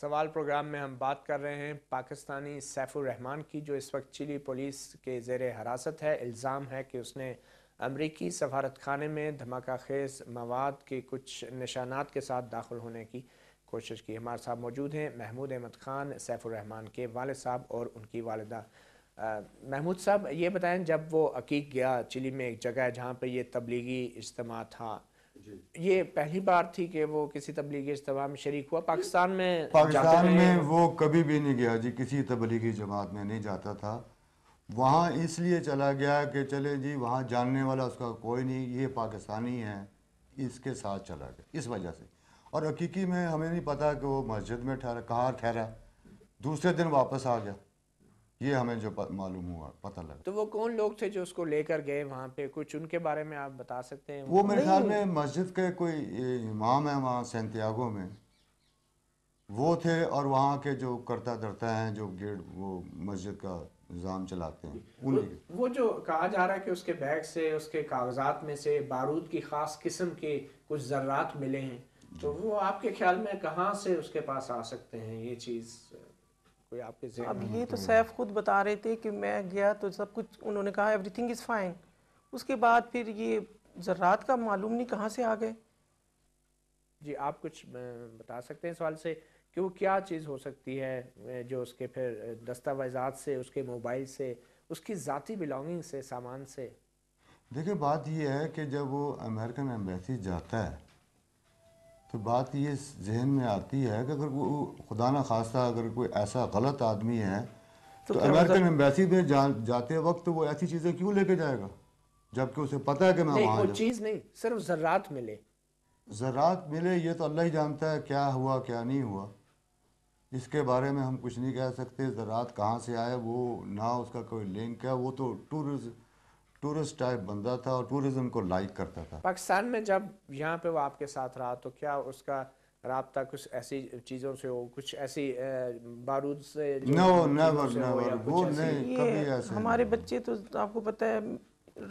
سوال پروگرام میں ہم بات کر رہے ہیں پاکستانی سیف الرحمان کی، جو اس وقت چلی پولیس کے زیر حراست ہے۔ الزام ہے کہ اس نے امریکی سفارت خانے میں دھماکہ خیز مواد کے کچھ نشانات کے ساتھ داخل ہونے کی کوشش کی۔ ہمارے ساتھ موجود ہیں محمود احمد خان، سیف الرحمان کے والد صاحب اور ان کی والدہ۔ محمود صاحب، یہ بتائیں، جب وہ عقیق گیا چلی میں، ایک جگہ ہے جہاں پہ یہ تبلیغی اجتماع تھا، یہ پہلی بار تھی کہ وہ کسی تبلیغی اجتماع میں شریک ہوا؟ پاکستان میں وہ کبھی بھی نہیں گیا جی، کسی تبلیغی جماعت میں نہیں جاتا تھا۔ وہاں اس لیے چلا گیا کہ چلے جی وہاں جاننے والا اس کا کوئی نہیں، یہ پاکستانی ہے، اس کے ساتھ چلا گیا اس وجہ سے۔ اور حقیقی میں ہمیں نہیں پتا کہ وہ مسجد میں کہاں ٹھہرا، دوسرے دن واپس آ گیا، یہ ہمیں جو معلوم ہوا، پتہ لگا۔ تو وہ کون لوگ تھے جو اس کو لے کر گئے وہاں پہ؟ کچھ ان کے بارے میں آپ بتا سکتے ہیں؟ وہ میرے خیال میں مسجد کے کوئی امام ہیں وہاں سینتیاگو میں، وہ تھے، اور وہاں کے جو کرتا دھرتا ہیں، جو گیٹ وہ مسجد کا نظام چلاتے ہیں۔ وہ جو کہا جا رہا ہے کہ اس کے بیگ سے، اس کے کاغذات میں سے بارود کی خاص قسم کے کچھ ذرات ملے ہیں، تو وہ آپ کے خیال میں کہاں سے اس کے پاس آ سکتے ہیں یہ چیز؟ کوئی آپ کے ذہن؟ اب یہ تو سیف خود بتا رہے تھے کہ میں گیا تو سب کچھ انہوں نے کہا ایوری تھنگ از فائن، اس کے بعد پھر یہ ذرات کا معلوم نہیں کہاں سے آ گئے۔ جی آپ کچھ بتا سکتے ہیں سوال سے کہ وہ کیا چیز ہو سکتی ہے جو اس کے پھر دستاویزات سے، اس کے موبائل سے، اس کی ذاتی بلانگنگ سے، سامان سے؟ دیکھیں بات یہ ہے کہ جب وہ امریکن ایمبیسی جاتا ہے تو بات یہ ذہن میں آتی ہے کہ اگر وہ خدا نہ خواستہ اگر کوئی ایسا غلط آدمی ہے تو امریکن ایمبیسی میں جاتے وقت وہ ایسی چیزیں کیوں لے کے جائے گا، جبکہ اسے پتہ ہے کہ میں وہاں وہ چیز نہیں، صرف ذرات ملے۔ ذرات ملے، یہ تو اللہ ہی جانتا ہے کیا ہوا کیا نہیں ہوا، اس کے بارے میں ہم کچھ نہیں کہہ سکتے۔ ذرات کہاں سے آئے، وہ نہ اس کا کوئی لنک ہے، وہ تو ٹورسٹ ٹائپ بندہ تھا اور ٹورزم کو لائک کرتا تھا۔ پاکستان میں جب یہاں پہ وہ آپ کے ساتھ رہا تو کیا اس کا رابطہ کچھ ایسی چیزوں سے ہو، کچھ ایسی بارود سے؟ نو نیور وہ نہیں، کبھی ایسے ہمارے بچے تو آپ کو پتہ ہے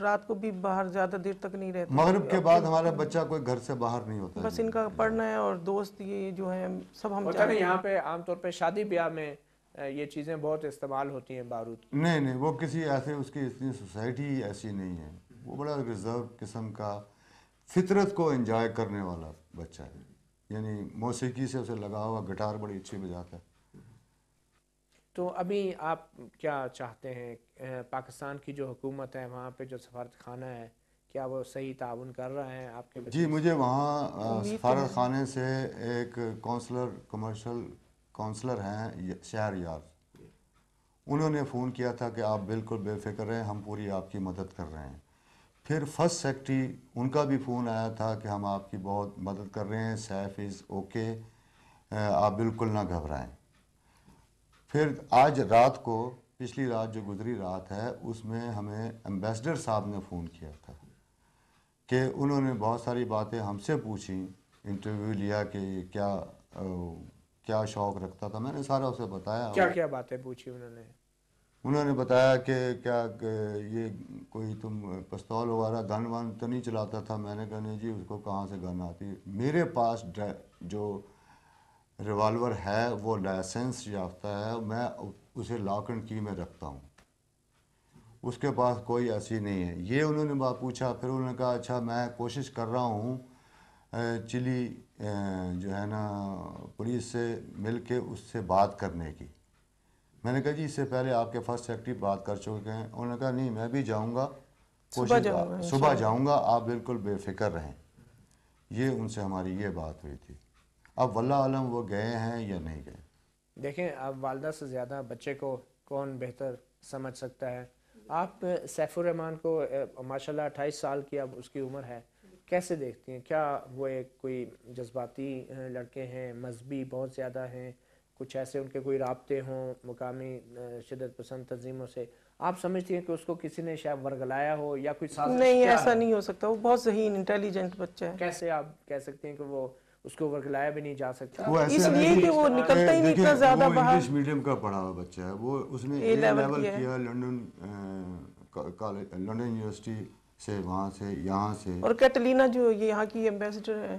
رات کو بھی باہر زیادہ دیر تک نہیں رہتے، مغرب کے بعد ہمارا بچہ کوئی گھر سے باہر نہیں ہوتا، بس ان کا پڑھنا ہے، اور دوست یہ جو ہیں سب ہم جانتے ہیں۔ یہاں پہ عام طور پہ شادی بیاہ میں یہ چیزیں بہت استعمال ہوتی ہیں بارود کی۔ نہیں، وہ کسی ایسے، اس کی اتنی سوسائٹی ایسی نہیں ہے، وہ بڑا ریزرو قسم کا فطرت کو انجوائے کرنے والا بچہ ہے، یعنی موسیقی سے اسے لگا ہوا، گٹار بڑی اچھی بجاتا ہے۔ تو ابھی آپ کیا چاہتے ہیں؟ پاکستان کی جو حکومت ہے، وہاں پہ جو سفارت خانہ ہے، کیا وہ صحیح تعاون کر رہے ہیں آپ کے بچے؟ جی مجھے وہاں سفارت خانے سے ایک کمرشل کونسلر ہیں شہر یار، انہوں نے فون کیا تھا کہ آپ بالکل بے فکر رہیں، ہم پوری آپ کی مدد کر رہے ہیں۔ پھر فرسٹ سیکرٹری ان کا بھی فون آیا تھا کہ ہم آپ کی بہت مدد کر رہے ہیں، سیف از اوکے، آپ بالکل نہ گھبرائیں۔ پھر آج رات کو، پچھلی رات جو گزری رات ہے، اس میں ہمیں ایمبیسڈر صاحب نے فون کیا تھا کہ انہوں نے بہت ساری باتیں ہم سے پوچھیں، انٹرویو لیا کہ کیا شوق رکھتا تھا، میں نے سارا اسے بتایا۔ کیا باتیں پوچھی انہوں نے بتایا کہ کیا یہ کوئی تم پستول وغیرہ گن ون تو نہیں چلاتا تھا؟ میں نے کہا نہیں جی، اس کو کہاں سے گن آتی، میرے پاس جو ریوالور ہے وہ لائسنس یافتہ ہے، میں اسے لاک اینڈ کی میں رکھتا ہوں، اس کے پاس کوئی ایسی نہیں ہے۔ یہ انہوں نے بات پوچھا، پھر انہوں نے کہا اچھا میں کوشش کر رہا ہوں چلی جو ہے نا پولیس سے مل کے اس سے بات کرنے کی۔ میں نے کہا جی اس سے پہلے آپ کے فرسٹ سیکرٹری بات کر چکے ہیں؟ انہوں نے کہا نہیں میں بھی جاؤں گا، صبح جاؤں گا، آپ بالکل بے فکر رہیں۔ یہ ان سے ہماری یہ بات ہوئی تھی، اب واللہ عالم وہ گئے ہیں یا نہیں گئے۔ دیکھیں اب والدہ سے زیادہ بچے کو کون بہتر سمجھ سکتا ہے۔ آپ سیف الرحمان کو ماشاءاللہ 28 سال کی اب اس کی عمر ہے، کیسے دیکھتی ہیں؟ کیا وہ ایک کوئی جذباتی لڑکے ہیں، مذہبی بہت زیادہ ہیں، کچھ ایسے ان کے کوئی رابطے ہوں مقامی شدت پسند تنظیموں سے؟ آپ سمجھتی ہیں کہ اس کو کسی نے شاید ورگلایا ہو یا کوئی سازش؟ نہیں، ایسا نہیں ہو سکتا، وہ بہت ذہین انٹیلیجنٹ بچہ ہے۔ کیسے آپ کہہ سکتے ہیں کہ وہ اس کو ورگلایا بھی نہیں جا سکتا؟ اس لیے کہ وہ نکلتا ہی نہیں اتنا زیادہ باہر۔ انگلش میڈیم کا پڑھا ہوا بچہ ہے، وہ اس نے اے لیول کیا لنڈن یونیورسٹی سے، وہاں سے یہاں سے۔ اور کیٹلینا جو یہاں کی ایمبیسڈر ہے